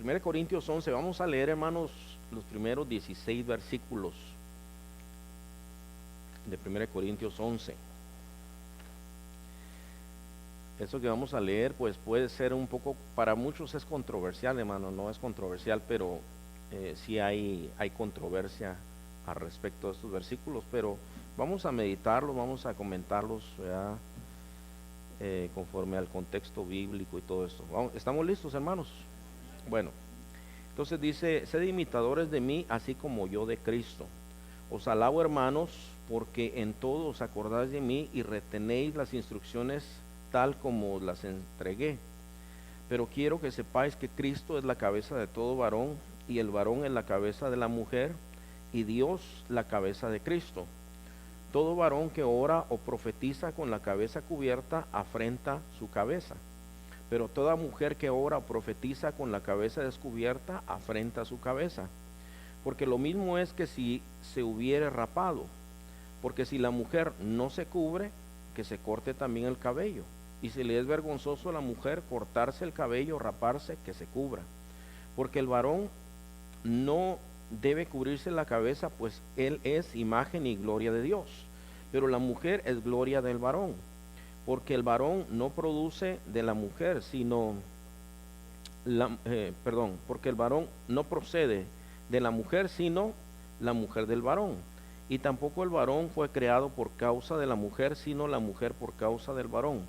1 Corintios 11, vamos a leer, hermanos, los primeros 16 versículos de 1 Corintios 11. Eso que vamos a leer, pues puede ser un poco, para muchos es controversial, hermano, no es controversial, pero sí hay controversia al respecto de estos versículos, pero vamos a meditarlos, vamos a comentarlos, ¿verdad? Conforme al contexto bíblico y todo esto. ¿Estamos listos, hermanos? Bueno, entonces dice: sed imitadores de mí, así como yo de Cristo. Os alabo, hermanos, porque en todo os acordáis de mí y retenéis las instrucciones tal como os las entregué. Pero quiero que sepáis que Cristo es la cabeza de todo varón, y el varón es la cabeza de la mujer, y Dios la cabeza de Cristo. Todo varón que ora o profetiza con la cabeza cubierta afrenta su cabeza, pero toda mujer que ora o profetiza con la cabeza descubierta afrenta su cabeza. Porque lo mismo es que si se hubiere rapado, porque si la mujer no se cubre, que se corte también el cabello. Y si le es vergonzoso a la mujer cortarse el cabello o raparse, que se cubra. Porque el varón no debe cubrirse la cabeza, pues él es imagen y gloria de Dios, pero la mujer es gloria del varón, porque el varón no produce de la mujer, sino porque el varón no procede de la mujer, sino la mujer del varón, y tampoco el varón fue creado por causa de la mujer, sino la mujer por causa del varón,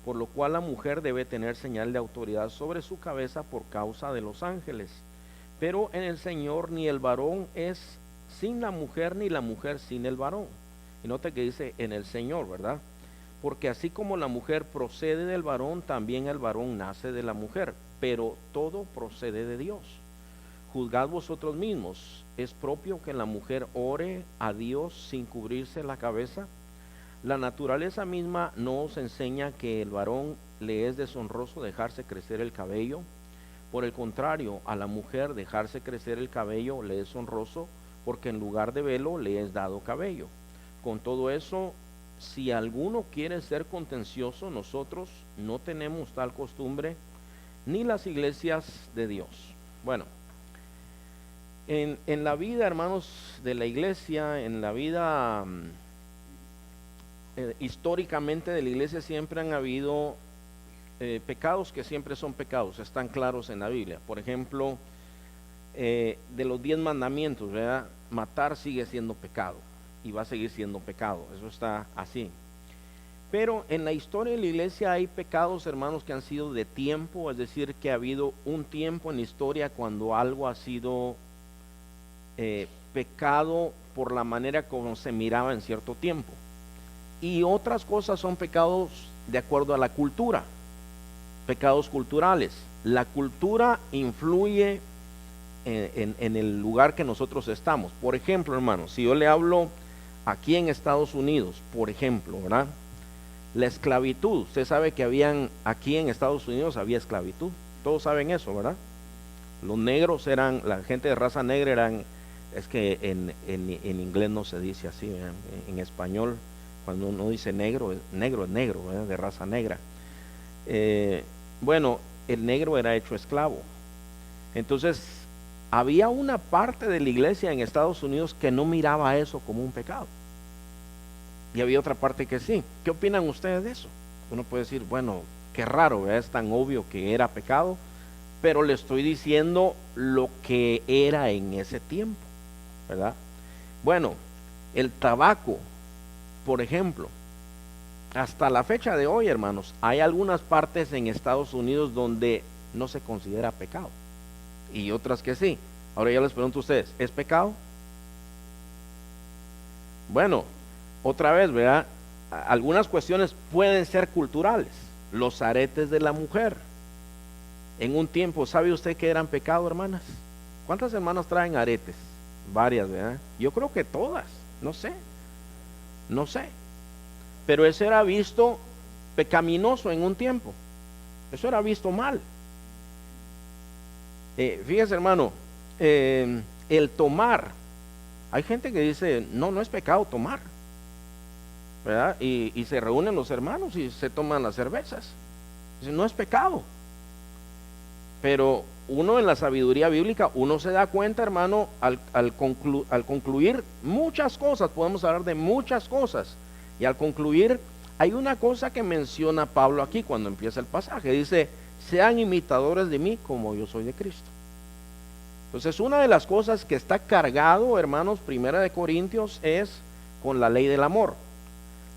por lo cual la mujer debe tener señal de autoridad sobre su cabeza por causa de los ángeles. Pero en el Señor ni el varón es sin la mujer, ni la mujer sin el varón. Y note que dice en el Señor, ¿verdad? Porque así como la mujer procede del varón, también el varón nace de la mujer, pero todo procede de Dios. Juzgad vosotros mismos, ¿es propio que la mujer ore a Dios sin cubrirse la cabeza? La naturaleza misma no os enseña que el varón le es deshonroso dejarse crecer el cabello. Por el contrario, a la mujer dejarse crecer el cabello le es honroso, porque en lugar de velo le es dado cabello. Con todo eso, si alguno quiere ser contencioso, nosotros no tenemos tal costumbre, ni las iglesias de Dios. Bueno, en la vida, hermanos, de la iglesia, en la vida históricamente de la iglesia siempre han habido pecados que siempre son pecados, están claros en la Biblia. Por ejemplo, de los 10 mandamientos, ¿verdad? Matar sigue siendo pecado y va a seguir siendo pecado, eso está así. Pero en la historia de la iglesia hay pecados, hermanos, que han sido de tiempo, es decir, que ha habido un tiempo en la historia cuando algo ha sido pecado por la manera como se miraba en cierto tiempo. Y otras cosas son pecados de acuerdo a la cultura. Pecados culturales. La cultura influye en el lugar que nosotros estamos. Por ejemplo, hermanos, si yo le hablo aquí en Estados Unidos, por ejemplo, ¿verdad? La esclavitud, usted sabe que aquí en Estados Unidos había esclavitud. Todos saben eso, ¿verdad? Los negros la gente de raza negra es que en inglés no se dice así, ¿verdad? En español, cuando uno dice negro, negro es negro, ¿verdad? De raza negra. Bueno, el negro era hecho esclavo. Entonces, había una parte de la iglesia en Estados Unidos que no miraba eso como un pecado. Y había otra parte que sí. ¿Qué opinan ustedes de eso? Uno puede decir, bueno, qué raro, ¿verdad? Es tan obvio que era pecado, pero le estoy diciendo lo que era en ese tiempo, ¿verdad? Bueno, el tabaco, por ejemplo, hasta la fecha de hoy, hermanos, hay algunas partes en Estados Unidos donde no se considera pecado y otras que sí. Ahora ya les pregunto a ustedes, ¿es pecado? Bueno, otra vez, ¿verdad? Algunas cuestiones pueden ser culturales. Los aretes de la mujer. En un tiempo, ¿sabe usted que eran pecado, hermanas? ¿Cuántas hermanas traen aretes? Varias, ¿verdad? Yo creo que todas, no sé. Pero eso era visto pecaminoso en un tiempo. Eso era visto mal. Fíjese, hermano, el tomar. Hay gente que dice, no es pecado tomar, ¿verdad? Y se reúnen los hermanos y se toman las cervezas. Dice, no es pecado. Pero uno en la sabiduría bíblica, uno se da cuenta, hermano, al concluir muchas cosas, podemos hablar de muchas cosas, y al concluir, hay una cosa que menciona Pablo aquí cuando empieza el pasaje, dice, sean imitadores de mí como yo soy de Cristo. Entonces, una de las cosas que está cargado, hermanos, Primera de Corintios, es con la ley del amor.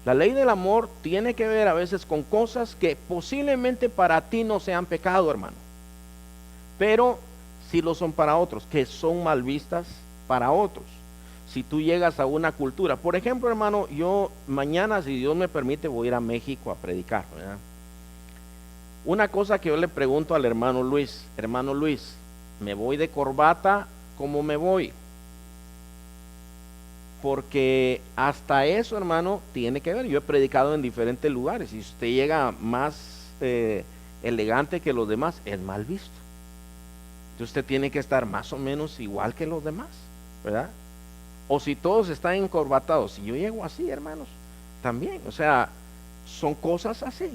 La ley del amor tiene que ver a veces con cosas que posiblemente para ti no sean pecado, hermano, pero sí lo son para otros, que son mal vistas para otros. Si tú llegas a una cultura, por ejemplo, hermano, yo mañana, si Dios me permite, voy a ir a México a predicar, ¿verdad? Una cosa que yo le pregunto al hermano Luis, ¿me voy de corbata? ¿Cómo me voy? Porque hasta eso, hermano, tiene que ver. Yo he predicado en diferentes lugares y si usted llega más elegante que los demás, es mal visto. Entonces usted tiene que estar más o menos igual que los demás, ¿verdad? O si todos están encorbatados, si yo llego así, hermanos, también, o sea, son cosas así.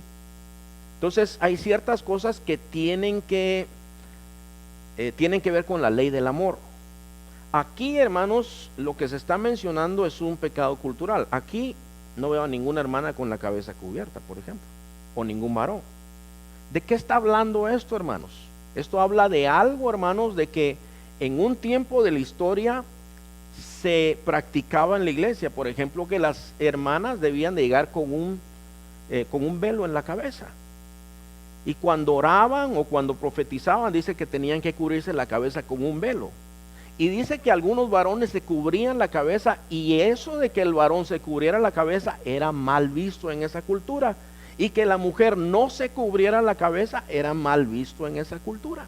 Entonces hay ciertas cosas que tienen que ver con la ley del amor. Aquí, hermanos, lo que se está mencionando es un pecado cultural. Aquí no veo a ninguna hermana con la cabeza cubierta, por ejemplo, o ningún varón. ¿De qué está hablando esto, hermanos? Esto habla de algo, hermanos, de que en un tiempo de la historia se practicaba en la iglesia, por ejemplo, que las hermanas debían de llegar con un velo en la cabeza. Y cuando oraban o cuando profetizaban, dice que tenían que cubrirse la cabeza con un velo. Y dice que algunos varones se cubrían la cabeza, y eso de que el varón se cubriera la cabeza era mal visto en esa cultura, y que la mujer no se cubriera la cabeza era mal visto en esa cultura.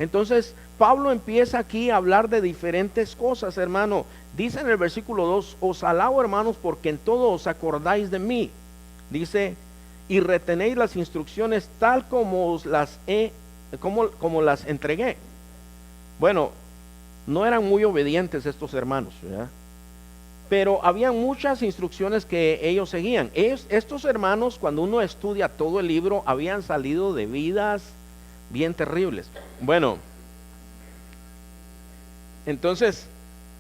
Entonces Pablo empieza aquí a hablar de diferentes cosas, hermano. Dice en el versículo 2, os alabo, hermanos, porque en todo os acordáis de mí. Dice, y retenéis las instrucciones tal como las entregué. Bueno, no eran muy obedientes estos hermanos, ¿verdad? Pero había muchas instrucciones que ellos seguían. Estos hermanos, cuando uno estudia todo el libro, habían salido de vidas bien terribles. Bueno, entonces,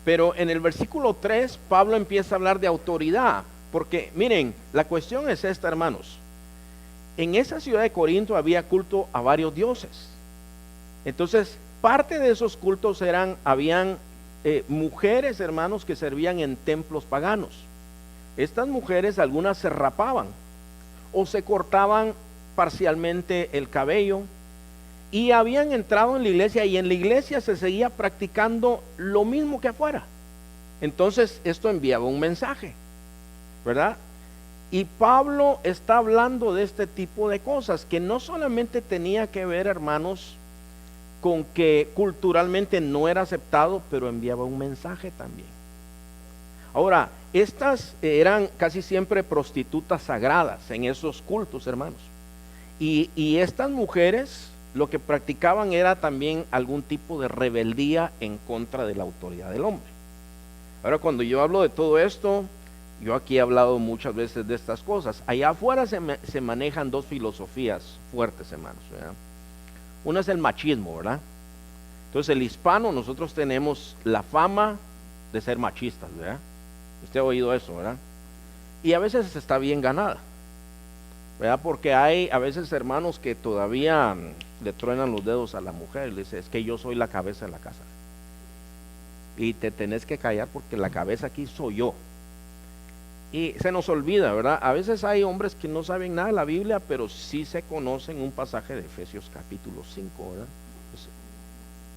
pero en el versículo 3, Pablo empieza a hablar de autoridad. Porque, miren, la cuestión es esta, hermanos. En esa ciudad de Corinto había culto a varios dioses. Entonces, parte de esos cultos habían mujeres, hermanos, que servían en templos paganos. Estas mujeres, algunas se rapaban o se cortaban parcialmente el cabello y habían entrado en la iglesia, y en la iglesia se seguía practicando lo mismo que afuera. Entonces esto enviaba un mensaje, ¿verdad? Y Pablo está hablando de este tipo de cosas que no solamente tenía que ver, hermanos, con que culturalmente no era aceptado, pero enviaba un mensaje también. Ahora, estas eran casi siempre prostitutas sagradas en esos cultos, hermanos. Y estas mujeres lo que practicaban era también algún tipo de rebeldía en contra de la autoridad del hombre. Ahora, cuando yo hablo de todo esto, yo aquí he hablado muchas veces de estas cosas. Allá afuera se manejan dos filosofías fuertes, hermanos, ¿verdad? Una es el machismo, ¿verdad? Entonces el hispano, nosotros tenemos la fama de ser machistas, ¿verdad? Usted ha oído eso, ¿verdad? Y a veces está bien ganada, ¿verdad? Porque hay a veces hermanos que todavía le truenan los dedos a la mujer y le dice, es que yo soy la cabeza de la casa. Y te tenés que callar porque la cabeza aquí soy yo. Y se nos olvida, ¿verdad? A veces hay hombres que no saben nada de la Biblia, pero sí se conocen un pasaje de Efesios capítulo 5, ¿verdad?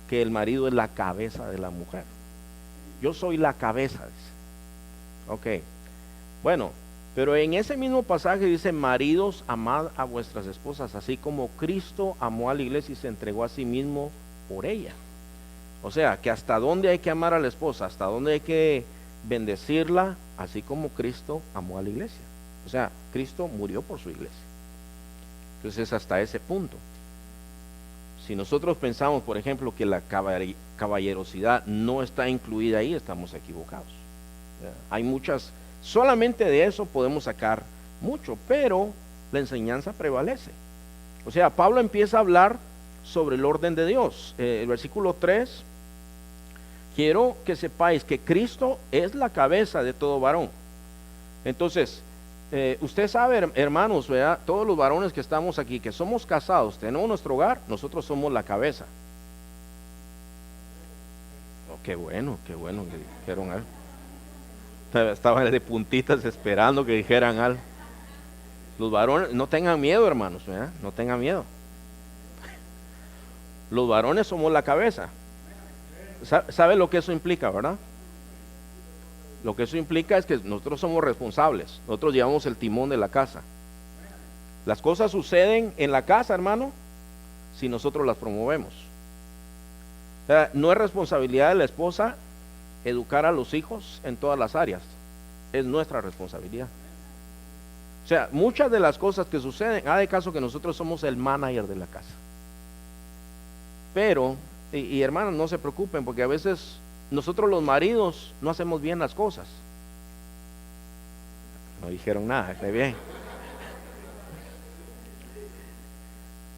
Que el marido es la cabeza de la mujer. Yo soy la cabeza, dice. Ok. Bueno, pero en ese mismo pasaje dice, maridos, amad a vuestras esposas, así como Cristo amó a la iglesia y se entregó a sí mismo por ella. O sea, que hasta dónde hay que amar a la esposa, hasta dónde hay que bendecirla, así como Cristo amó a la iglesia. O sea, Cristo murió por su iglesia. Entonces, hasta ese punto. Si nosotros pensamos, por ejemplo, que la caballerosidad no está incluida ahí, estamos equivocados. Hay muchas, solamente de eso podemos sacar mucho, pero la enseñanza prevalece. O sea, Pablo empieza a hablar sobre el orden de Dios. El versículo 3, quiero que sepáis que Cristo es la cabeza de todo varón. Entonces, usted sabe, hermanos, ¿verdad? Todos los varones que estamos aquí, que somos casados, tenemos nuestro hogar, nosotros somos la cabeza. Oh, qué bueno que dijeron algo. Estaban de puntitas esperando que dijeran algo. Los varones, no tengan miedo, hermanos, ¿verdad? No tengan miedo. Los varones somos la cabeza. ¿Sabe lo que eso implica, verdad? Lo que eso implica es que nosotros somos responsables. Nosotros llevamos el timón de la casa. Las cosas suceden en la casa, hermano, si nosotros las promovemos. O sea, no es responsabilidad de la esposa educar a los hijos en todas las áreas. Es nuestra responsabilidad. O sea, muchas de las cosas que suceden, de caso que nosotros somos el manager de la casa. Pero, y hermanos, no se preocupen, porque a veces nosotros los maridos no hacemos bien las cosas. No dijeron nada, está bien.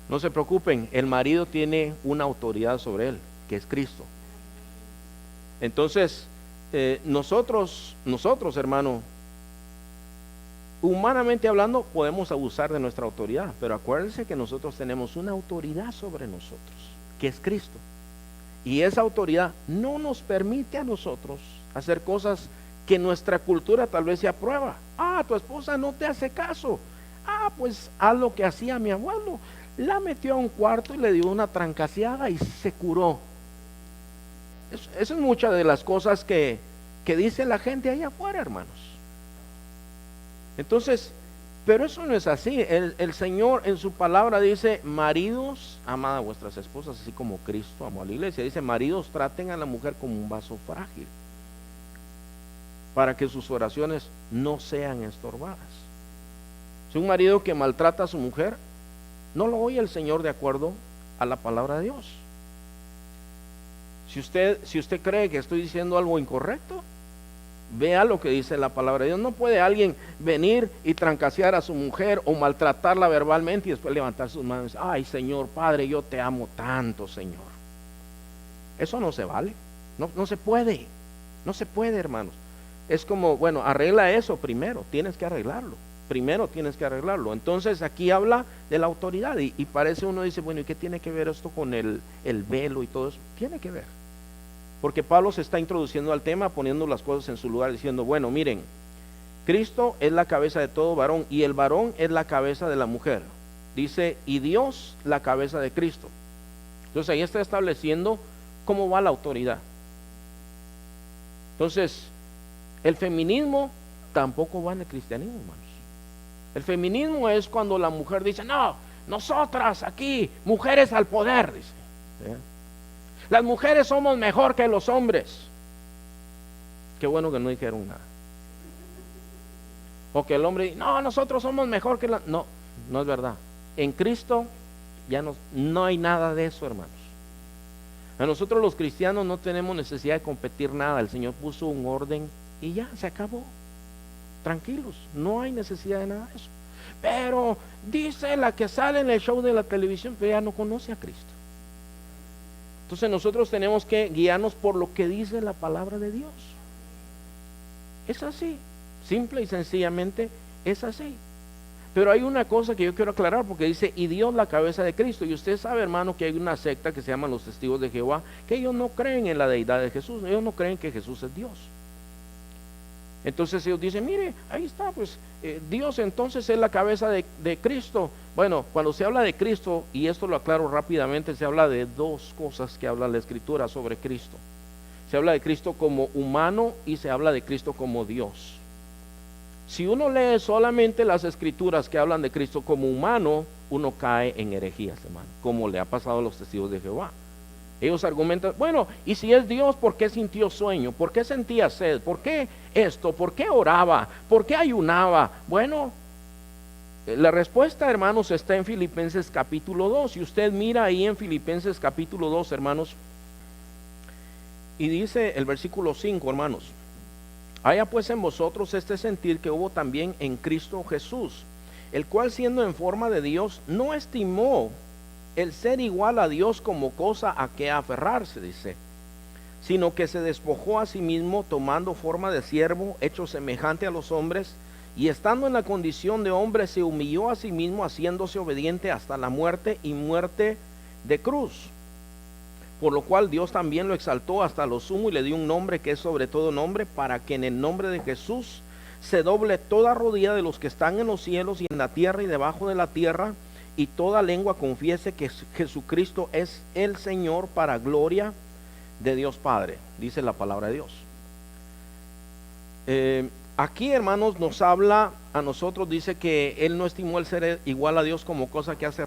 No se preocupen, el marido tiene una autoridad sobre él, que es Cristo. Entonces, nosotros, hermano, humanamente hablando, podemos abusar de nuestra autoridad, pero acuérdense que nosotros tenemos una autoridad sobre nosotros, que es Cristo. Y esa autoridad no nos permite a nosotros hacer cosas que nuestra cultura tal vez se aprueba. Tu esposa no te hace caso. Pues haz lo que hacía mi abuelo. La metió a un cuarto y le dio una trancaseada y se curó. Eso es muchas de las cosas que dice la gente allá afuera, hermanos. Entonces, pero eso no es así. El Señor en su palabra dice: maridos, amad a vuestras esposas así como Cristo amó a la iglesia. Dice: maridos, traten a la mujer como un vaso frágil, para que sus oraciones no sean estorbadas. Si un marido que maltrata a su mujer, no lo oye el Señor de acuerdo a la palabra de Dios. Si usted cree que estoy diciendo algo incorrecto, vea lo que dice la palabra de Dios. No puede alguien venir y trancasear a su mujer o maltratarla verbalmente y después levantar sus manos: ay, Señor, Padre, yo te amo tanto, Señor. Eso no se vale. No se puede. No se puede, hermanos. Es como, bueno, arregla eso primero. Tienes que arreglarlo. Primero tienes que arreglarlo. Entonces aquí habla de la autoridad y parece, uno dice: bueno, ¿y qué tiene que ver esto con el velo y todo eso? Tiene que ver. Porque Pablo se está introduciendo al tema, poniendo las cosas en su lugar, diciendo: bueno, miren, Cristo es la cabeza de todo varón y el varón es la cabeza de la mujer. Dice: y Dios la cabeza de Cristo. Entonces ahí está estableciendo cómo va la autoridad. Entonces, el feminismo tampoco va en el cristianismo, hermanos. El feminismo es cuando la mujer dice: no, nosotras aquí, mujeres al poder, dice. ¿Sí? Las mujeres somos mejor que los hombres. Qué bueno que no dijeron nada. O que el hombre dice: no, nosotros somos mejor que la... No es verdad. En Cristo ya no hay nada de eso, hermanos. A nosotros los cristianos no tenemos necesidad de competir nada. El Señor puso un orden y ya, se acabó. Tranquilos, no hay necesidad de nada de eso. Pero dice la que sale en el show de la televisión, pero ella no conoce a Cristo. Entonces nosotros tenemos que guiarnos por lo que dice la palabra de Dios. Es así, simple y sencillamente es así. Pero hay una cosa que yo quiero aclarar, porque dice: y Dios la cabeza de Cristo. Y usted sabe, hermano, que hay una secta que se llama los Testigos de Jehová, que ellos no creen en la deidad de Jesús. Ellos no creen que Jesús es Dios. Entonces ellos dicen: mire, ahí está, pues Dios entonces es la cabeza de Cristo. Bueno, cuando se habla de Cristo, y esto lo aclaro rápidamente, se habla de dos cosas que habla la Escritura sobre Cristo. Se habla de Cristo como humano y se habla de Cristo como Dios. Si uno lee solamente las Escrituras que hablan de Cristo como humano, uno cae en herejías, hermano, como le ha pasado a los Testigos de Jehová. Ellos argumentan: bueno, y si es Dios, ¿por qué sintió sueño? ¿Por qué sentía sed? ¿Por qué esto? ¿Por qué oraba? ¿Por qué ayunaba? Bueno, la respuesta, hermanos, está en Filipenses capítulo 2. Si usted mira ahí en Filipenses capítulo 2, hermanos, y dice el versículo 5, hermanos: haya pues en vosotros este sentir que hubo también en Cristo Jesús, el cual, siendo en forma de Dios, no estimó el ser igual a Dios como cosa a que aferrarse, dice, sino que se despojó a sí mismo, tomando forma de siervo, hecho semejante a los hombres, y estando en la condición de hombre, se humilló a sí mismo, haciéndose obediente hasta la muerte, y muerte de cruz. Por lo cual Dios también lo exaltó hasta lo sumo y le dio un nombre que es sobre todo nombre, para que en el nombre de Jesús se doble toda rodilla de los que están en los cielos y en la tierra y debajo de la tierra, y toda lengua confiese que Jesucristo es el Señor, para gloria de Dios Padre, dice la palabra de Dios. Aquí, hermanos, nos habla a nosotros, dice que Él no estimó el ser igual a Dios como cosa que hace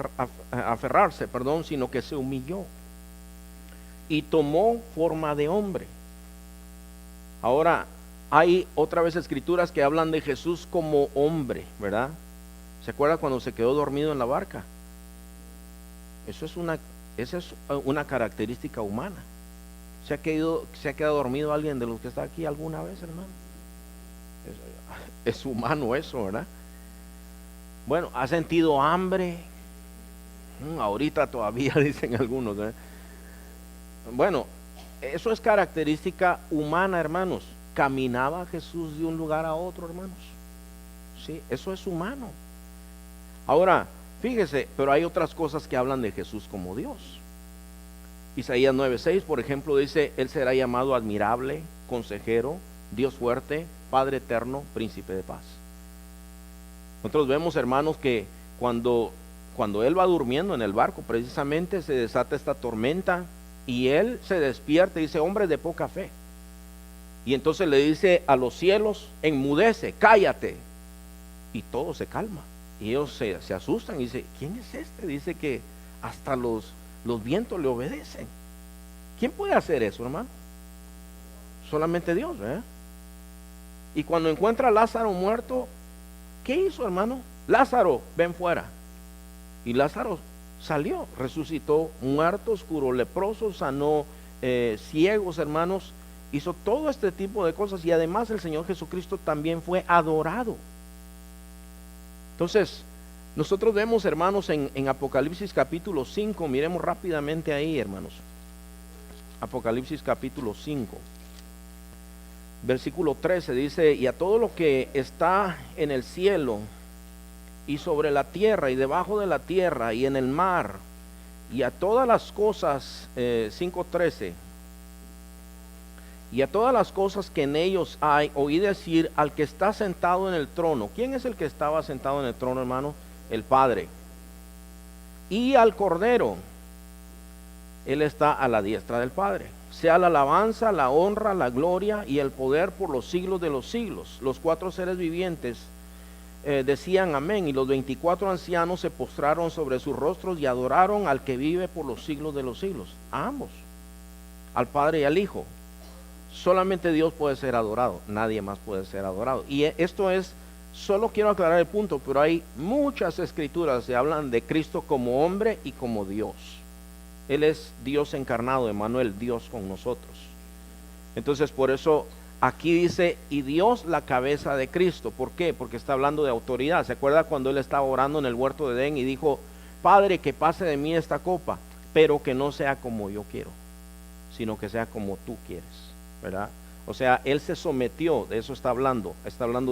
aferrarse, sino que se humilló y tomó forma de hombre. Ahora, hay otra vez escrituras que hablan de Jesús como hombre, ¿verdad? ¿Se acuerda cuando se quedó dormido en la barca? Esa es una característica humana. ¿Se ha quedado dormido alguien de los que está aquí alguna vez, hermano? Es humano eso, ¿verdad? Bueno, ¿ha sentido hambre? Ahorita todavía dicen algunos, ¿verdad? Bueno, eso es característica humana, hermanos. ¿Caminaba Jesús de un lugar a otro, hermanos? Sí, eso es humano. Ahora, fíjese, pero hay otras cosas que hablan de Jesús como Dios. Isaías 9:6, por ejemplo, dice: Él será llamado admirable, consejero, Dios fuerte, Padre eterno, príncipe de paz. Nosotros vemos, hermanos, que cuando Él va durmiendo en el barco, precisamente se desata esta tormenta y Él se despierta y dice: hombre de poca fe. Y entonces le dice a los cielos: enmudece, cállate. Y todo se calma. Y ellos se asustan y dicen: ¿quién es este? Dice que hasta los vientos le obedecen. ¿Quién puede hacer eso, hermano? Solamente Dios, ¿verdad? Y cuando encuentra a Lázaro muerto, ¿qué hizo, hermano? Lázaro, ven fuera. Y Lázaro salió, resucitó muertos, curó leprosos, sanó ciegos, hermanos. Hizo todo este tipo de cosas, y además el Señor Jesucristo también fue adorado. Entonces, nosotros vemos, hermanos, en Apocalipsis capítulo 5, miremos rápidamente ahí, hermanos. Apocalipsis capítulo 5, versículo 13 dice: y a todo lo que está en el cielo y sobre la tierra y debajo de la tierra y en el mar, y a todas las cosas, 5:13, y a todas las cosas que en ellos hay, oí decir al que está sentado en el trono. ¿Quién es el que estaba sentado en el trono, hermano? El Padre. Y al Cordero. Él está a la diestra del Padre. Sea la alabanza, la honra, la gloria y el poder por los siglos de los siglos. Los 4 seres vivientes decían amén, y los 24 ancianos se postraron sobre sus rostros y adoraron al que vive por los siglos de los siglos. A ambos, al Padre y al Hijo. Solamente Dios puede ser adorado, nadie más puede ser adorado. Y esto es, solo quiero aclarar el punto, pero hay muchas escrituras que hablan de Cristo como hombre y como Dios. Él es Dios encarnado, Emmanuel, Dios con nosotros. Entonces, por eso aquí dice: y Dios la cabeza de Cristo. ¿Por qué? Porque está hablando de autoridad. ¿Se acuerda cuando Él estaba orando en el huerto de Edén y dijo: Padre, que pase de mí esta copa, pero que no sea como yo quiero, sino que sea como tú quieres, ¿verdad? O sea, Él se sometió, de eso está hablando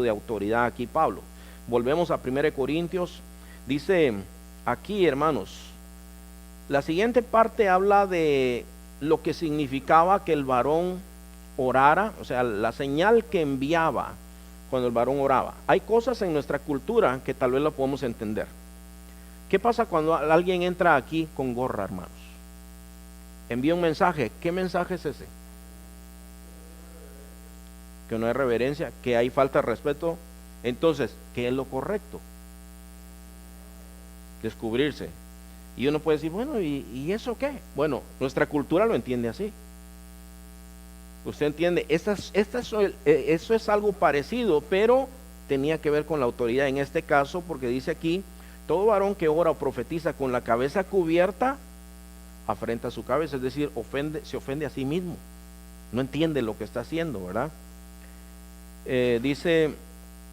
de autoridad aquí Pablo. Volvemos a 1 Corintios, dice aquí, hermanos, la siguiente parte habla de lo que significaba que el varón orara, o sea, la señal que enviaba cuando el varón oraba. Hay cosas en nuestra cultura que tal vez lo podemos entender. ¿Qué pasa cuando alguien entra aquí con gorra, hermanos? Envía un mensaje. ¿Qué mensaje es ese? Que no hay reverencia, que hay falta de respeto. Entonces, ¿qué es lo correcto? Descubrirse. Y uno puede decir: bueno, ¿y eso qué? Bueno, nuestra cultura lo entiende así. Usted entiende, eso es algo parecido, pero tenía que ver con la autoridad en este caso, porque dice aquí: todo varón que ora o profetiza con la cabeza cubierta, afrenta su cabeza, es decir, se ofende a sí mismo. No entiende lo que está haciendo, ¿verdad? Dice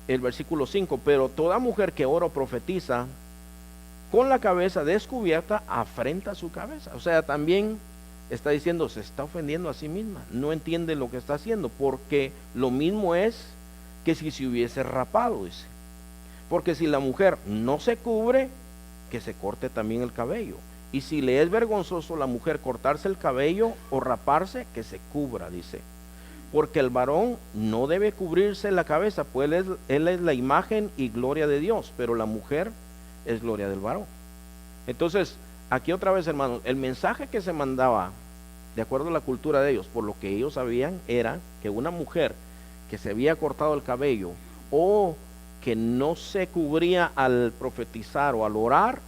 el versículo 5: pero toda mujer que ora o profetiza con la cabeza descubierta afrenta su cabeza. O sea, también está diciendo, se está ofendiendo a sí misma, no entiende lo que está haciendo, porque lo mismo es que si se hubiese rapado, dice. Porque si la mujer no se cubre, que se corte también el cabello. Y si le es vergonzoso a la mujer cortarse el cabello o raparse, que se cubra, dice. Porque el varón no debe cubrirse la cabeza, pues él es la imagen y gloria de Dios, pero la mujer es gloria del varón. Entonces, aquí otra vez, hermanos, el mensaje que se mandaba, de acuerdo a la cultura de ellos, por lo que ellos sabían, era que una mujer que se había cortado el cabello o que no se cubría al profetizar o al orar,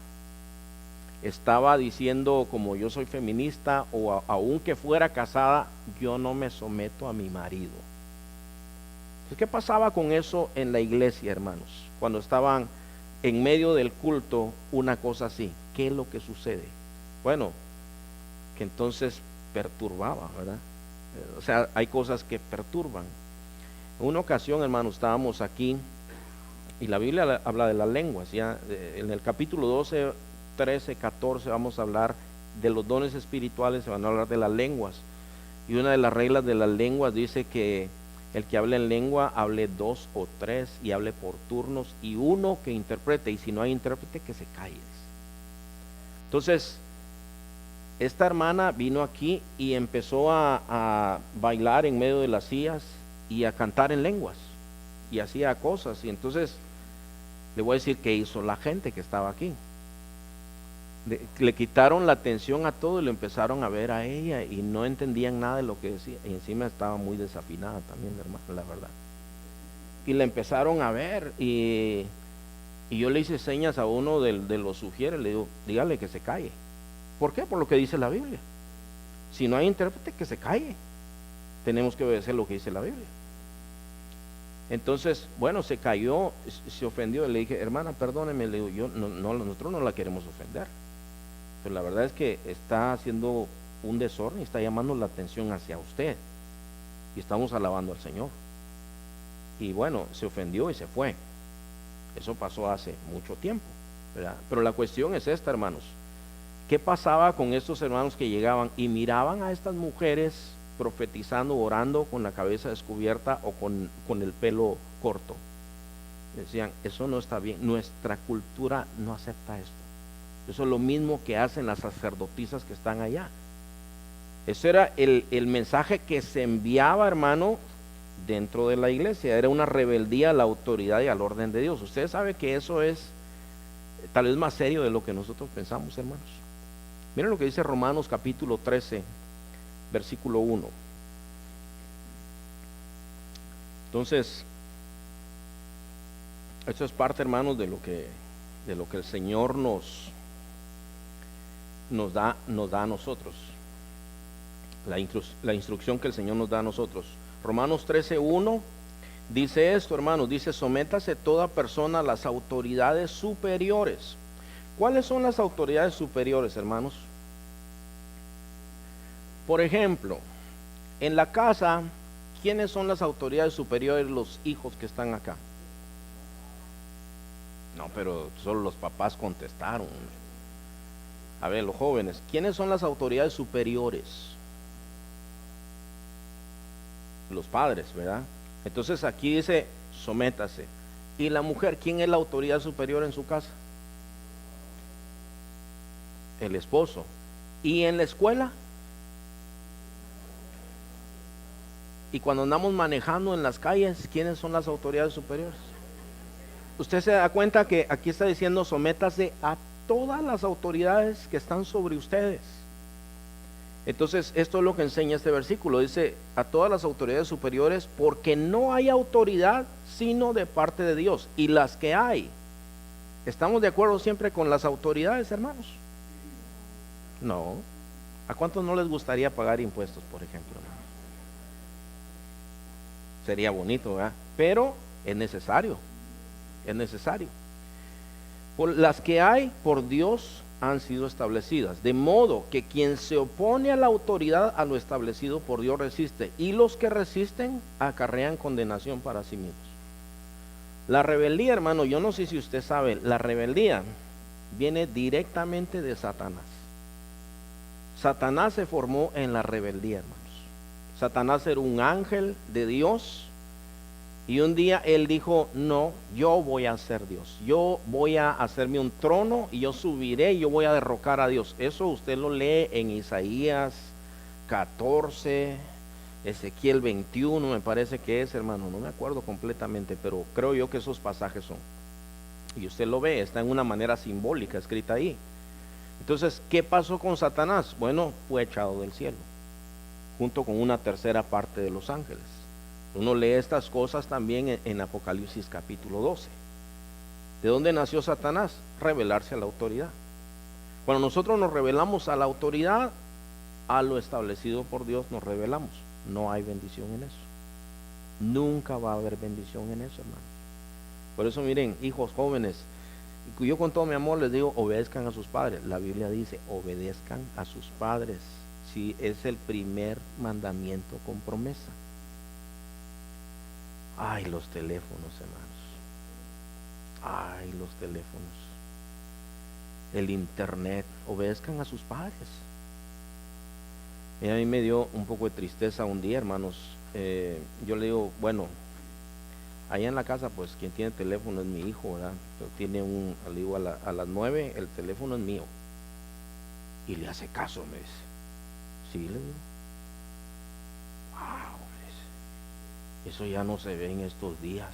estaba diciendo, como yo soy feminista, o aunque fuera casada, yo no me someto a mi marido. Entonces, ¿qué pasaba con eso en la iglesia, hermanos? Cuando estaban en medio del culto, una cosa así. ¿Qué es lo que sucede? Bueno, que entonces perturbaba, ¿verdad? O sea, hay cosas que perturban. En una ocasión, hermanos, estábamos aquí y la Biblia habla de las lenguas. Ya en el capítulo 12, 13, 14 vamos a hablar de los dones espirituales, se van a hablar de las lenguas. Y una de las reglas de las lenguas dice que el que hable en lengua hable 2 o 3 y hable por turnos, y uno que interprete, y si no hay intérprete que se calle. Entonces, esta hermana vino aquí y empezó a bailar en medio de las sillas y a cantar en lenguas y hacía cosas. Y entonces le voy a decir qué hizo la gente que estaba aquí. Le quitaron la atención a todo y le empezaron a ver a ella y no entendían nada de lo que decía, y encima estaba muy desafinada también, hermano, la verdad. Y le empezaron a ver y yo le hice señas a uno de los sugieres, le digo, dígale que se calle. ¿Por qué? Por lo que dice la Biblia. Si no hay intérprete, que se calle. Tenemos que obedecer lo que dice la Biblia. Entonces, bueno, se cayó, se ofendió, y le dije, hermana, perdóneme, le digo, nosotros no la queremos ofender, pero la verdad es que está haciendo un desorden y está llamando la atención hacia usted, y estamos alabando al Señor. Y bueno, se ofendió y se fue. Eso pasó hace mucho tiempo, ¿verdad? Pero la cuestión es esta, hermanos. ¿Qué pasaba con estos hermanos que llegaban y miraban a estas mujeres profetizando, orando con la cabeza descubierta o con el pelo corto? Decían, eso no está bien, nuestra cultura no acepta esto. Eso es lo mismo que hacen las sacerdotisas que están allá. Ese era el mensaje que se enviaba, hermano, dentro de la iglesia. Era una rebeldía a la autoridad y al orden de Dios. Usted sabe que eso es tal vez más serio de lo que nosotros pensamos, hermanos. Miren lo que dice Romanos capítulo 13, versículo 1. Entonces, esto es parte, hermanos, de lo que el Señor nos da a nosotros. La instrucción que el Señor nos da a nosotros. Romanos 13:1 dice esto, hermanos, dice, sométase toda persona a las autoridades superiores. ¿Cuáles son las autoridades superiores, hermanos? Por ejemplo, en la casa, ¿quiénes son las autoridades superiores, los hijos que están acá? No, pero solo los papás contestaron. A ver, los jóvenes, ¿quiénes son las autoridades superiores? Los padres, ¿verdad? Entonces aquí dice, sométase. ¿Y la mujer, quién es la autoridad superior en su casa? El esposo. ¿Y en la escuela? Y cuando andamos manejando en las calles, ¿quiénes son las autoridades superiores? Usted se da cuenta que aquí está diciendo, sométase a todas las autoridades que están sobre ustedes. Entonces, esto es lo que enseña este versículo. Dice, a todas las autoridades superiores, porque no hay autoridad sino de parte de Dios. Y las que hay, ¿estamos de acuerdo siempre con las autoridades, hermanos? No. ¿A cuántos no les gustaría pagar impuestos, por ejemplo? Sería bonito, ¿verdad? Pero es necesario. Es necesario. Por las que hay por Dios han sido establecidas, de modo que quien se opone a la autoridad, a lo establecido por Dios resiste, y los que resisten acarrean condenación para sí mismos. La rebeldía, hermano, yo no sé si usted sabe, la rebeldía viene directamente de Satanás. Satanás se formó en la rebeldía, hermanos. Satanás era un ángel de Dios y un día él dijo, no, yo voy a ser Dios. Yo voy a hacerme un trono y yo subiré y yo voy a derrocar a Dios. Eso usted lo lee en Isaías 14, Ezequiel 21, me parece que es, hermano. No me acuerdo completamente, pero creo yo que esos pasajes son. Y usted lo ve, está en una manera simbólica escrita ahí. Entonces, ¿qué pasó con Satanás? Bueno, fue echado del cielo, junto con una tercera parte de los ángeles. Uno lee estas cosas también en Apocalipsis capítulo 12. ¿De dónde nació Satanás? Rebelarse a la autoridad. Cuando nosotros nos rebelamos a la autoridad, a lo establecido por Dios nos rebelamos. No hay bendición en eso. Nunca va a haber bendición en eso, hermano. Por eso miren, hijos jóvenes, yo con todo mi amor les digo, obedezcan a sus padres. La Biblia dice, obedezcan a sus padres. Si es el primer mandamiento con promesa. Ay, los teléfonos, hermanos. Ay, los teléfonos. El internet. Obedezcan a sus padres. Y a mí me dio un poco de tristeza un día, hermanos. Yo le digo, bueno, allá en la casa, pues quien tiene teléfono es mi hijo, ¿verdad? Pero tiene le digo, a las 9 el teléfono es mío. Y le hace caso, me dice. Sí, le digo. Wow, eso ya no se ve en estos días.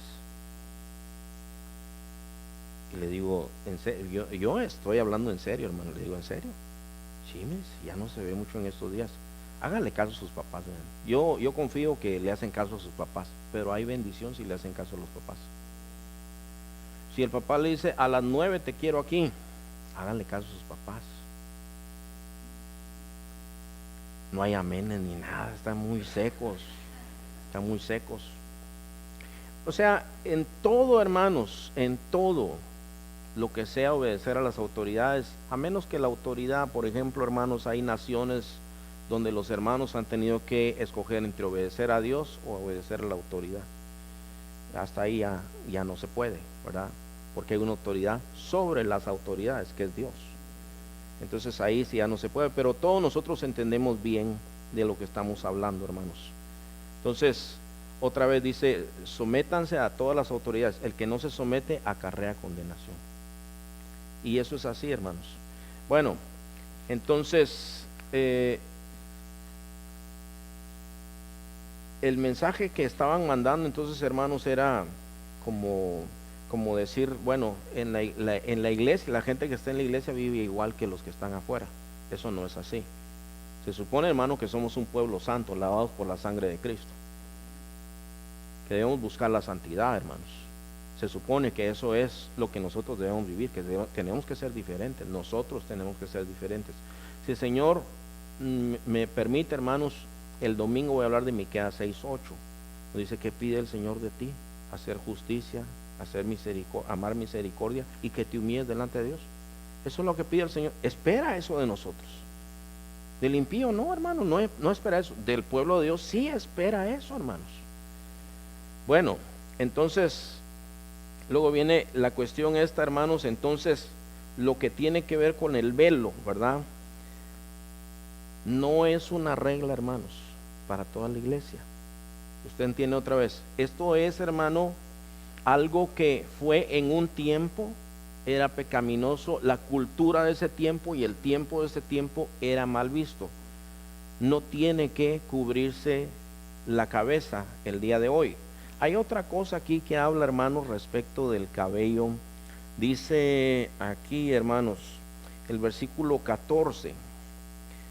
Y le digo, en serio, yo estoy hablando en serio, hermano. Le digo, ¿en serio? Sí, me dice, ya no se ve mucho en estos días. Háganle caso a sus papás. Yo confío que le hacen caso a sus papás, pero hay bendición si le hacen caso a los papás. Si el papá le dice, a las 9 te quiero aquí, háganle caso a sus papás. No hay amenes ni nada, están muy secos. Están muy secos. O sea, en todo, hermanos, en todo lo que sea obedecer a las autoridades, a menos que la autoridad, por ejemplo, hermanos, hay naciones donde los hermanos han tenido que escoger entre obedecer a Dios o obedecer a la autoridad. Hasta ahí ya no se puede, ¿verdad? Porque hay una autoridad sobre las autoridades, que es Dios. Entonces ahí sí ya no se puede, pero todos nosotros entendemos bien de lo que estamos hablando, hermanos. Entonces, otra vez dice, sométanse a todas las autoridades. El que no se somete acarrea condenación. Y eso es así, hermanos. Bueno, entonces, el mensaje que estaban mandando entonces, hermanos, era como decir, bueno, en la iglesia, la gente que está en la iglesia vive igual que los que están afuera. Eso no es así. Se supone, hermano, que somos un pueblo santo, lavados por la sangre de Cristo. Que debemos buscar la santidad, hermanos. Se supone que eso es lo que nosotros debemos vivir, que tenemos que ser diferentes. Nosotros tenemos que ser diferentes. Si el Señor me permite, hermanos, el domingo voy a hablar de Miqueas 6:8. Dice que pide el Señor de ti: hacer justicia, hacer misericordia, amar misericordia y que te humilles delante de Dios. Eso es lo que pide el Señor. Espera eso de nosotros. Del impío no, hermano, no espera eso. Del pueblo de Dios sí espera eso, hermanos. Bueno, entonces luego viene la cuestión esta, hermanos. Entonces, lo que tiene que ver con el velo, ¿verdad? No es una regla, hermanos, para toda la iglesia. Usted entiende otra vez. Esto es, hermano, algo que fue en un tiempo, era pecaminoso. La cultura de ese tiempo y el tiempo de ese tiempo era mal visto. No tiene que cubrirse la cabeza el día de hoy. Hay otra cosa aquí que habla, hermanos, respecto del cabello. Dice aquí, hermanos, el versículo 14.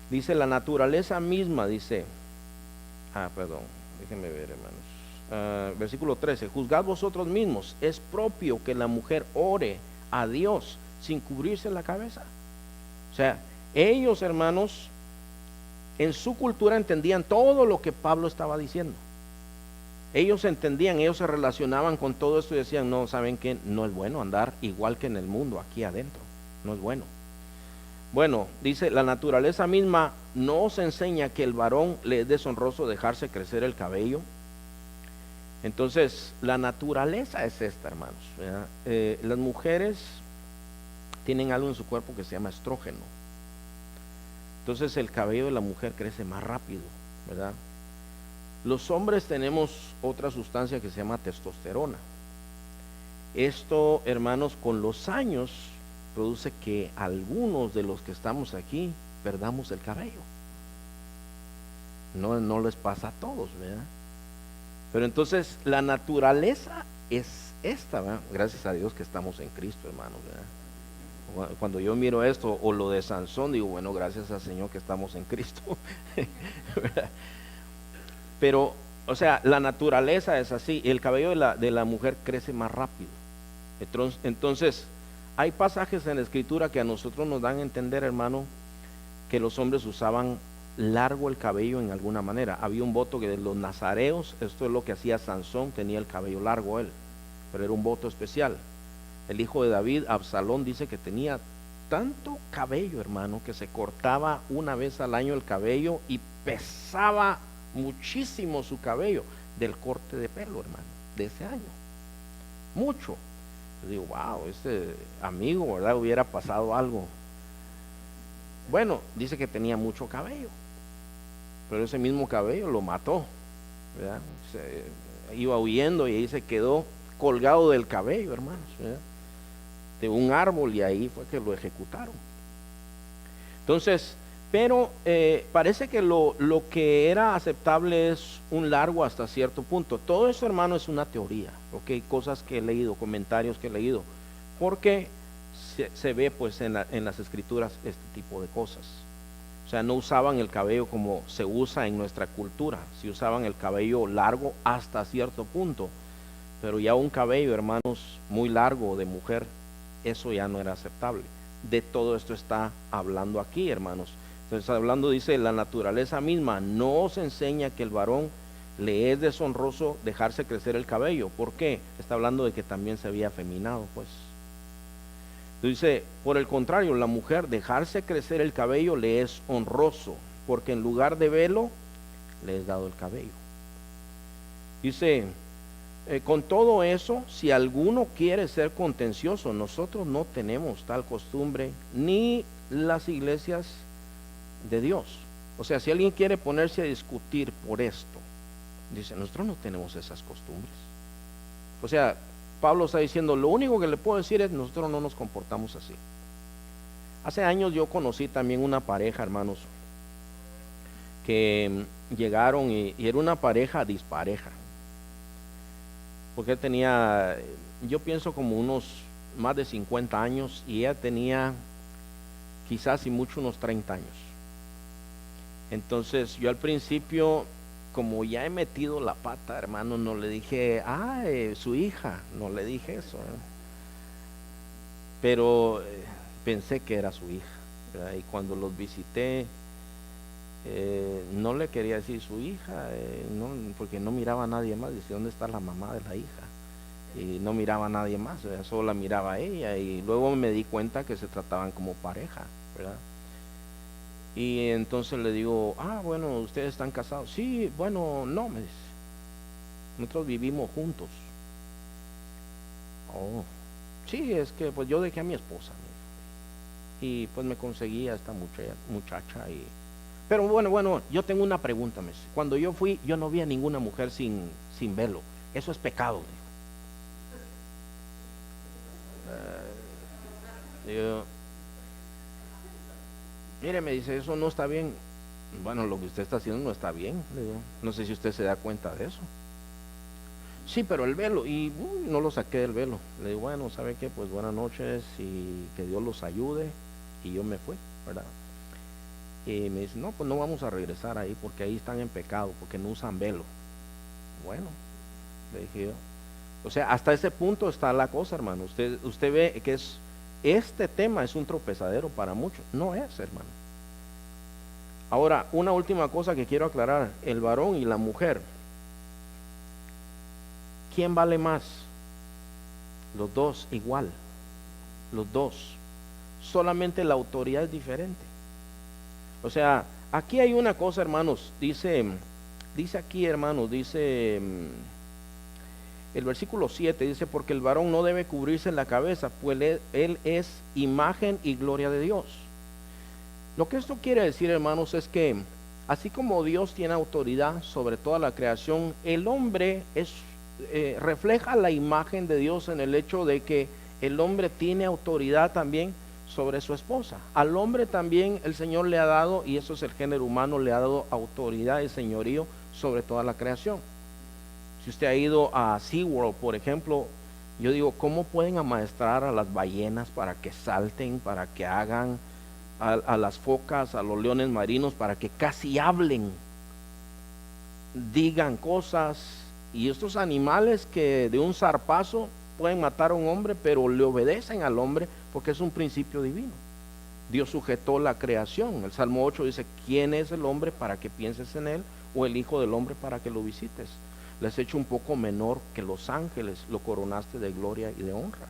Dice, la naturaleza misma, dice, déjenme ver, hermanos. Versículo 13, juzgad vosotros mismos, es propio que la mujer ore a Dios sin cubrirse la cabeza. O sea, ellos, hermanos, en su cultura entendían todo lo que Pablo estaba diciendo. Ellos entendían, ellos se relacionaban con todo esto y decían, no, ¿saben qué? No es bueno andar igual que en el mundo, aquí adentro, no es bueno. Bueno, dice, la naturaleza misma no os enseña que el varón le es deshonroso dejarse crecer el cabello. Entonces, la naturaleza es esta, hermanos, ¿verdad? Las mujeres tienen algo en su cuerpo que se llama estrógeno. Entonces el cabello de la mujer crece más rápido, ¿verdad? Los hombres tenemos otra sustancia que se llama testosterona. Esto, hermanos, con los años produce que algunos de los que estamos aquí perdamos el cabello. No les pasa a todos, ¿verdad? Pero entonces la naturaleza es esta, ¿verdad? Gracias a Dios que estamos en Cristo, hermanos, ¿verdad? Cuando yo miro esto o lo de Sansón, digo, bueno, gracias al Señor que estamos en Cristo. ¿Verdad? Pero, o sea, la naturaleza es así. El cabello de la mujer crece más rápido. Entonces, hay pasajes en la Escritura que a nosotros nos dan a entender, hermano, que los hombres usaban largo el cabello en alguna manera. Había un voto que de los nazareos, esto es lo que hacía Sansón, tenía el cabello largo él, pero era un voto especial. El hijo de David, Absalón, dice que tenía tanto cabello, hermano, que se cortaba una vez al año el cabello y pesaba muchísimo su cabello del corte de pelo, hermano, de ese año. Mucho. Yo digo, wow, este amigo, ¿verdad? Hubiera pasado algo. Bueno, dice que tenía mucho cabello, pero ese mismo cabello lo mató, ¿verdad? Iba huyendo y ahí se quedó colgado del cabello, hermanos, ¿verdad? De un árbol, y ahí fue que lo ejecutaron. Entonces, pero parece que lo que era aceptable es un largo hasta cierto punto. Todo eso, hermano, es una teoría, ¿ok? Cosas que he leído, comentarios que he leído, porque se ve pues en las escrituras este tipo de cosas. O sea, no usaban el cabello como se usa en nuestra cultura, sí usaban el cabello largo hasta cierto punto, pero ya un cabello, hermanos, muy largo de mujer, eso ya no era aceptable. De todo esto está hablando aquí, hermanos. Entonces, hablando, dice, la naturaleza misma nos enseña que el varón le es deshonroso dejarse crecer el cabello. ¿Por qué? Está hablando de que también se había afeminado, pues. Dice, por el contrario, la mujer dejarse crecer el cabello le es honroso, porque en lugar de velo le es dado el cabello. Dice, con todo eso, si alguno quiere ser contencioso, nosotros no tenemos tal costumbre, ni las iglesias de Dios. O sea, si alguien quiere ponerse a discutir por esto, dice, nosotros no tenemos esas costumbres. O sea, Pablo está diciendo, lo único que le puedo decir es, nosotros no nos comportamos así. Hace años yo conocí también una pareja, hermanos, que llegaron y era una pareja dispareja. Porque él tenía, yo pienso como unos más de 50 años y ella tenía quizás y mucho unos 30 años. Entonces yo al principio, como ya he metido la pata, hermano, no le dije, su hija, no le dije eso, pero pensé que era su hija, ¿verdad? Y cuando los visité, no le quería decir su hija, no, porque no miraba a nadie más. Dice, ¿dónde está la mamá de la hija? Y no miraba a nadie más, ¿verdad? Solo la miraba a ella, y luego me di cuenta que se trataban como pareja, ¿verdad? Y entonces le digo, bueno, ¿ustedes están casados? Sí, bueno, no, me dice, nosotros vivimos juntos. Oh, sí, es que pues yo dejé a mi esposa, y pues me conseguí a esta muchacha, pero bueno, yo tengo una pregunta, me dice. Cuando yo fui, yo no vi a ninguna mujer sin velo. Eso es pecado, digo. Mire, me dice, eso no está bien. Bueno, lo que usted está haciendo no está bien, digo. No sé si usted se da cuenta de eso. Sí, pero el velo, y no lo saqué del velo. Le digo, bueno, ¿sabe qué? Pues buenas noches y que Dios los ayude. Y yo me fui, ¿verdad? Y me dice, no, pues no vamos a regresar ahí porque ahí están en pecado, porque no usan velo. Bueno, le dije yo. O sea, hasta ese punto está la cosa, hermano. Usted ve que este tema es un tropezadero para muchos. No es, hermano. Ahora, una última cosa que quiero aclarar. El varón y la mujer, ¿quién vale más? Los dos igual. Los dos. Solamente la autoridad es diferente. O sea, aquí hay una cosa, hermanos. Dice aquí, hermanos, dice El versículo 7 dice, porque el varón no debe cubrirse la cabeza, pues él es imagen y gloria de Dios. Lo que esto quiere decir, hermanos, es que así como Dios tiene autoridad sobre toda la creación, el hombre refleja la imagen de Dios en el hecho de que el hombre tiene autoridad también sobre su esposa. Al hombre también el Señor le ha dado, y eso es el género humano, le ha dado autoridad y señorío sobre toda la creación. Si usted ha ido a SeaWorld, por ejemplo, yo digo, ¿cómo pueden amaestrar a las ballenas para que salten, para que hagan, a las focas, a los leones marinos, para que casi hablen, digan cosas? Y estos animales que de un zarpazo pueden matar a un hombre, pero le obedecen al hombre porque es un principio divino. Dios sujetó la creación. El Salmo 8 dice, ¿quién es el hombre para que pienses en él? O el hijo del hombre para que lo visites. Les he hecho un poco menor que los ángeles, lo coronaste de gloria y de honra.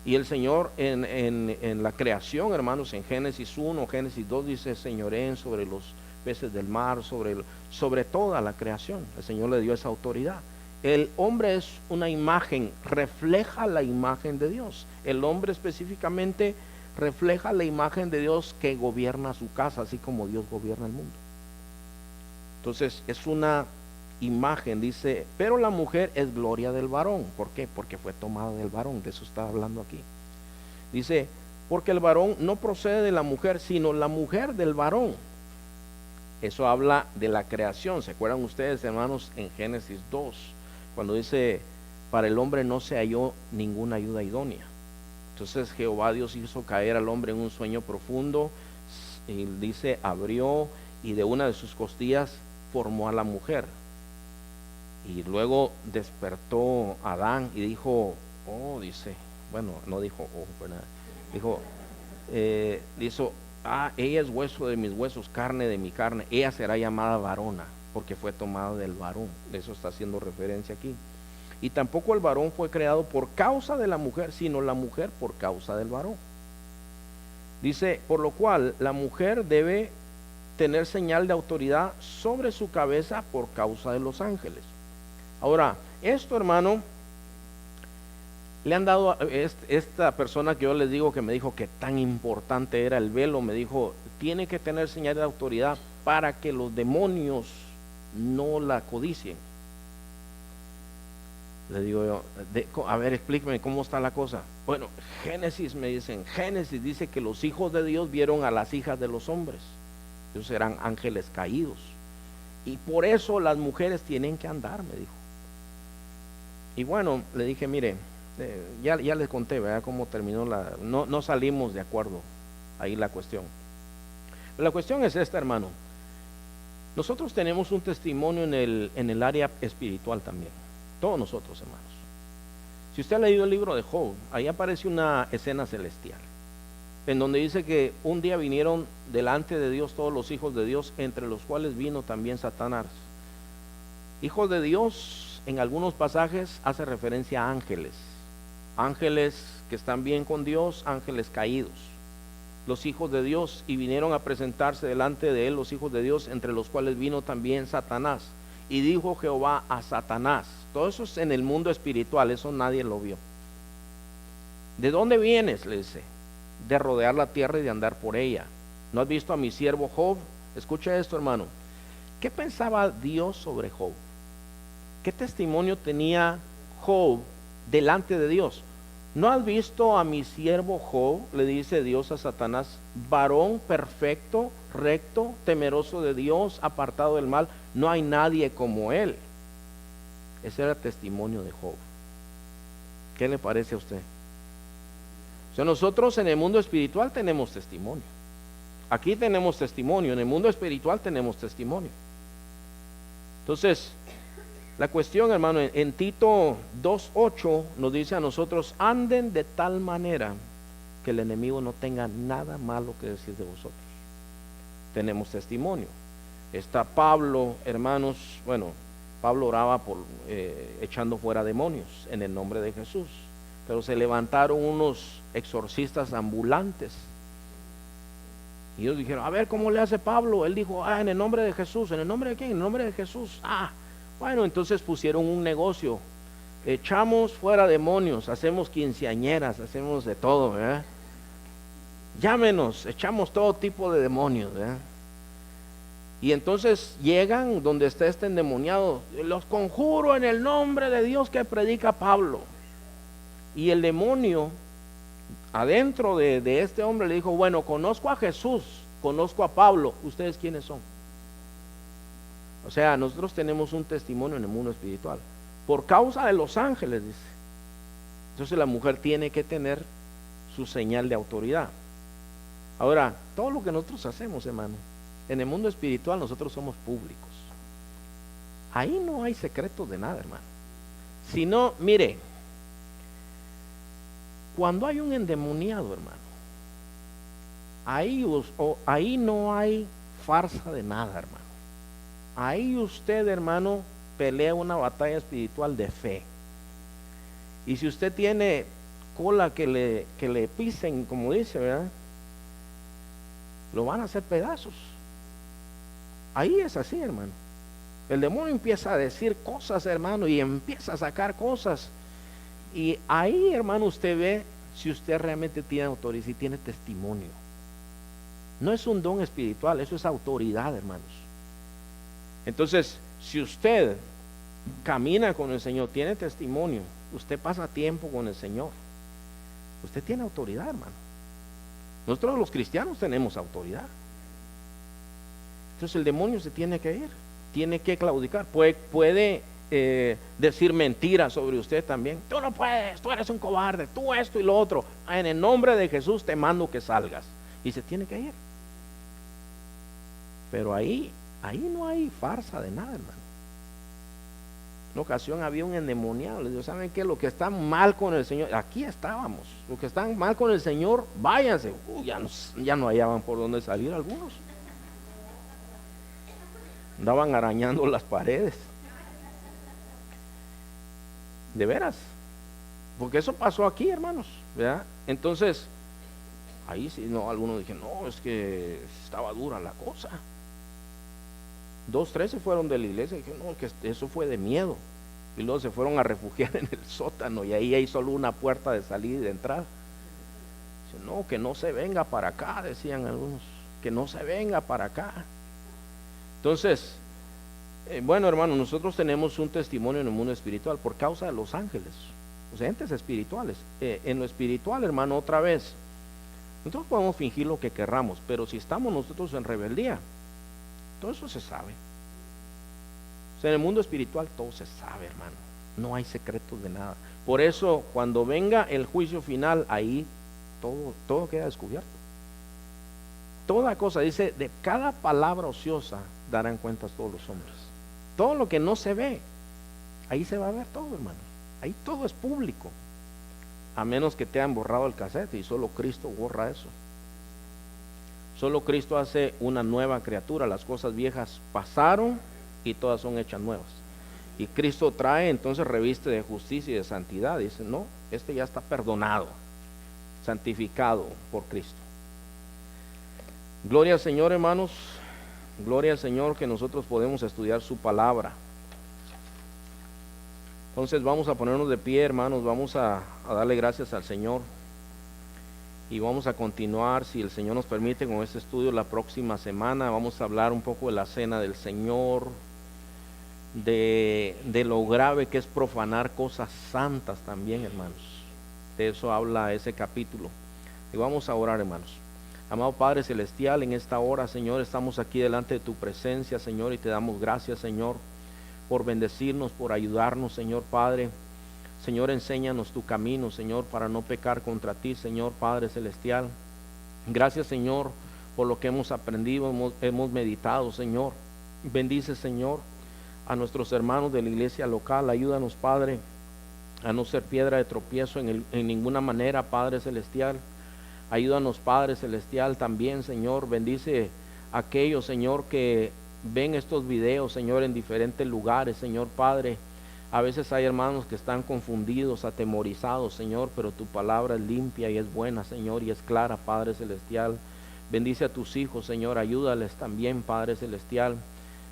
Y el Señor en la creación, hermanos, en Génesis 1, Génesis 2 dice, señoreen sobre los peces del mar, sobre toda la creación. El Señor le dio esa autoridad. El hombre es una imagen, refleja la imagen de Dios. El hombre específicamente refleja la imagen de Dios que gobierna su casa, así como Dios gobierna el mundo. Entonces es una imagen, dice, pero la mujer es gloria del varón. ¿Por qué? Porque fue tomada del varón, de eso está hablando aquí. Dice, porque el varón no procede de la mujer, sino la mujer del varón. Eso habla de la creación. ¿Se acuerdan ustedes, hermanos, en Génesis 2, cuando dice, para el hombre no se halló ninguna ayuda idónea? Entonces Jehová Dios hizo caer al hombre en un sueño profundo, y dice, abrió, y de una de sus costillas formó a la mujer. Y luego despertó Adán y dijo, dice, bueno, no dijo, ¿verdad? Dijo, ella es hueso de mis huesos, carne de mi carne, ella será llamada varona, porque fue tomada del varón. De eso está haciendo referencia aquí. Y tampoco el varón fue creado por causa de la mujer, sino la mujer por causa del varón. Dice, por lo cual la mujer debe tener señal de autoridad sobre su cabeza por causa de los ángeles. Ahora, esto, hermano, le han dado a esta persona que yo les digo que me dijo que tan importante era el velo, me dijo, tiene que tener señal de autoridad para que los demonios no la codicien. Le digo yo, a ver, explíqueme cómo está la cosa. Bueno, Génesis, me dicen, Génesis dice que los hijos de Dios vieron a las hijas de los hombres. Ellos eran ángeles caídos. Y por eso las mujeres tienen que andar, me dijo. Y bueno, le dije, mire, ya les conté, ¿verdad? Cómo terminó no salimos de acuerdo ahí la cuestión. La cuestión es esta, hermano. Nosotros tenemos un testimonio en el área espiritual también. Todos nosotros, hermanos. Si usted ha leído el libro de Job, ahí aparece una escena celestial, en donde dice que un día vinieron delante de Dios todos los hijos de Dios, entre los cuales vino también Satanás. Hijos de Dios, en algunos pasajes hace referencia a ángeles. Ángeles que están bien con Dios, ángeles caídos. Los hijos de Dios, y vinieron a presentarse delante de él los hijos de Dios, entre los cuales vino también Satanás. Y dijo Jehová a Satanás. Todo eso es en el mundo espiritual, eso nadie lo vio. ¿De dónde vienes?, le dice. De rodear la tierra y de andar por ella. ¿No has visto a mi siervo Job? Escucha esto, hermano. ¿Qué pensaba Dios sobre Job? ¿Qué testimonio tenía Job delante de Dios? ¿No has visto a mi siervo Job?, le dice Dios a Satanás, varón perfecto, recto, temeroso de Dios, apartado del mal, no hay nadie como él. Ese era el testimonio de Job. ¿Qué le parece a usted? O sea, nosotros en el mundo espiritual tenemos testimonio. Aquí tenemos testimonio, en el mundo espiritual tenemos testimonio. Entonces, la cuestión, hermano, en Tito 2:8 nos dice a nosotros, anden de tal manera que el enemigo no tenga nada malo que decir de vosotros. Tenemos testimonio. Está Pablo, hermanos, bueno, Pablo oraba por echando fuera demonios en el nombre de Jesús, pero se levantaron unos exorcistas ambulantes y ellos dijeron, a ver, ¿cómo le hace Pablo? Él dijo, en el nombre de Jesús. ¿En el nombre de quién? En el nombre de Jesús. Bueno, entonces pusieron un negocio echamos fuera demonios, hacemos quinceañeras, hacemos de todo, ¿verdad? Llámenos, echamos todo tipo de demonios, ¿verdad? Y entonces llegan donde está este endemoniado, los conjuro en el nombre de Dios que predica Pablo. Y el demonio adentro de este hombre le dijo, bueno, conozco a Jesús, conozco a Pablo, ¿ustedes quiénes son? O sea, nosotros tenemos un testimonio en el mundo espiritual, por causa de los ángeles, dice. Entonces la mujer tiene que tener su señal de autoridad. Ahora, todo lo que nosotros hacemos, hermano, en el mundo espiritual nosotros somos públicos. Ahí no hay secretos de nada, hermano. Sino, mire, cuando hay un endemoniado, hermano, ahí no hay farsa de nada, hermano. Ahí usted, hermano, pelea una batalla espiritual de fe. Y si usted tiene cola que le pisen, como dice, ¿verdad? Lo van a hacer pedazos. Ahí es así, hermano. El demonio empieza a decir cosas, hermano, y empieza a sacar cosas. Y ahí, hermano, usted ve si usted realmente tiene autoridad, si tiene testimonio. No es un don espiritual, eso es autoridad, hermanos. Entonces, si usted camina con el Señor, tiene testimonio, usted pasa tiempo con el Señor, usted tiene autoridad, hermano. Nosotros los cristianos tenemos autoridad. Entonces el demonio se tiene que ir, tiene que claudicar, puede decir mentiras sobre usted también. Tú no puedes, tú eres un cobarde, tú esto y lo otro. En el nombre de Jesús te mando que salgas. Y se tiene que ir. Pero ahí no hay farsa de nada, hermano. En una ocasión había un endemoniado, le digo, ¿saben qué? Lo que está mal con el Señor, aquí estábamos, lo que están mal con el Señor, váyanse. Ya no hallaban por dónde salir algunos. Andaban arañando las paredes. De veras. Porque eso pasó aquí, hermanos, ¿verdad? Entonces, ahí sí, no, algunos dijeron, no, es que estaba dura la cosa. 2, 3 se fueron de la iglesia y dijeron, no, que eso fue de miedo. Y luego se fueron a refugiar en el sótano y ahí hay solo una puerta de salida y de entrada. Dicen, no, que no se venga para acá, decían algunos, que no se venga para acá. Entonces, bueno, hermano, nosotros tenemos un testimonio en el mundo espiritual por causa de los ángeles, los entes espirituales. En lo espiritual, hermano, otra vez, nosotros podemos fingir lo que querramos, pero si estamos nosotros en rebeldía, todo eso se sabe. O sea, en el mundo espiritual todo se sabe, hermano. No hay secretos de nada. Por eso, cuando venga el juicio final, ahí todo queda descubierto. Toda cosa, dice, de cada palabra ociosa darán cuentas todos los hombres. Todo lo que no se ve, ahí se va a ver todo, hermano. Ahí todo es público. A menos que te hayan borrado el cassette y solo Cristo borra eso. Solo Cristo hace una nueva criatura. Las cosas viejas pasaron y todas son hechas nuevas. Y Cristo trae, entonces reviste de justicia y de santidad. Dice, no, este ya está perdonado, santificado por Cristo. Gloria al Señor, hermanos. Gloria al Señor que nosotros podemos estudiar su palabra. Entonces vamos a ponernos de pie, hermanos, vamos a darle gracias al Señor y vamos a continuar, si el Señor nos permite, con este estudio la próxima semana. Vamos a hablar un poco de la cena del Señor, de lo grave que es profanar cosas santas también, hermanos. De eso habla ese capítulo. Y vamos a orar, hermanos. Amado Padre Celestial, en esta hora, Señor, estamos aquí delante de tu presencia, Señor, y te damos gracias, Señor, por bendecirnos, por ayudarnos, Señor Padre. Señor, enséñanos tu camino, Señor, para no pecar contra ti, Señor Padre Celestial. Gracias, Señor, por lo que hemos aprendido, hemos meditado, Señor. Bendice, Señor, a nuestros hermanos de la iglesia local. Ayúdanos, Padre, a no ser piedra de tropiezo en ninguna manera, Padre Celestial. Ayúdanos, Padre Celestial, también, Señor. Bendice a aquellos, Señor, que ven estos videos, Señor, en diferentes lugares, Señor Padre. A veces hay hermanos que están confundidos, atemorizados, Señor, pero tu palabra es limpia y es buena, Señor, y es clara, Padre Celestial. Bendice a tus hijos, Señor, ayúdales también, Padre Celestial.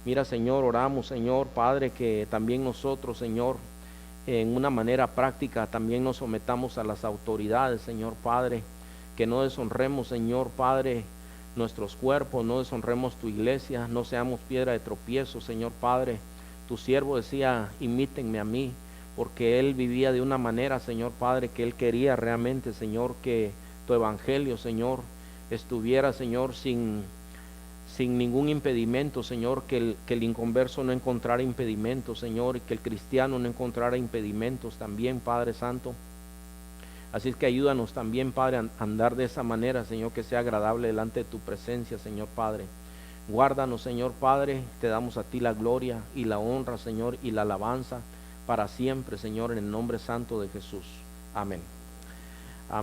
Mira, Señor, oramos, Señor, Padre, que también nosotros, Señor, en una manera práctica también nos sometamos a las autoridades, Señor Padre, que no deshonremos, Señor Padre, nuestros cuerpos, no deshonremos tu iglesia, no seamos piedra de tropiezo, Señor Padre. Tu siervo decía, imítenme a mí, porque él vivía de una manera, Señor Padre, que él quería realmente, Señor, que tu evangelio, Señor, estuviera, Señor, sin ningún impedimento, Señor, que el inconverso no encontrara impedimentos, Señor, y que el cristiano no encontrara impedimentos también, Padre Santo. Así es que ayúdanos también, Padre, a andar de esa manera, Señor, que sea agradable delante de tu presencia, Señor Padre. Guárdanos, Señor Padre, te damos a ti la gloria y la honra, Señor, y la alabanza para siempre, Señor, en el nombre santo de Jesús. Amén.